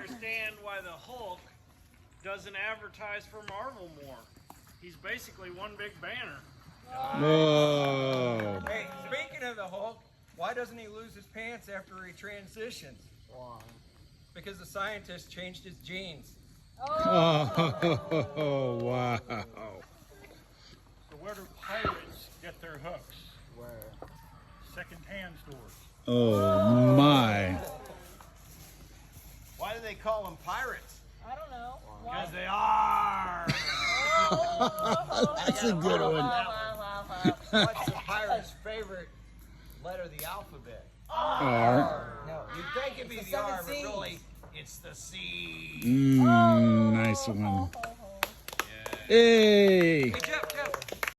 understand why the Hulk doesn't advertise for Marvel more. He's basically one big banner. Whoa. Hey, speaking of the Hulk, why doesn't he lose his pants after he transitions? Why? Because the scientist changed his genes. Oh, wow. So where do pirates get their hooks? Where? Second-hand stores. Oh, my. Why do they call them pirates? I don't know. Because they are. That's a good one. What's the pirate's favorite letter of the alphabet? R. No, you'd think it'd be the R, but really, it's the C. Nice one. Hey. Hey, Jeff,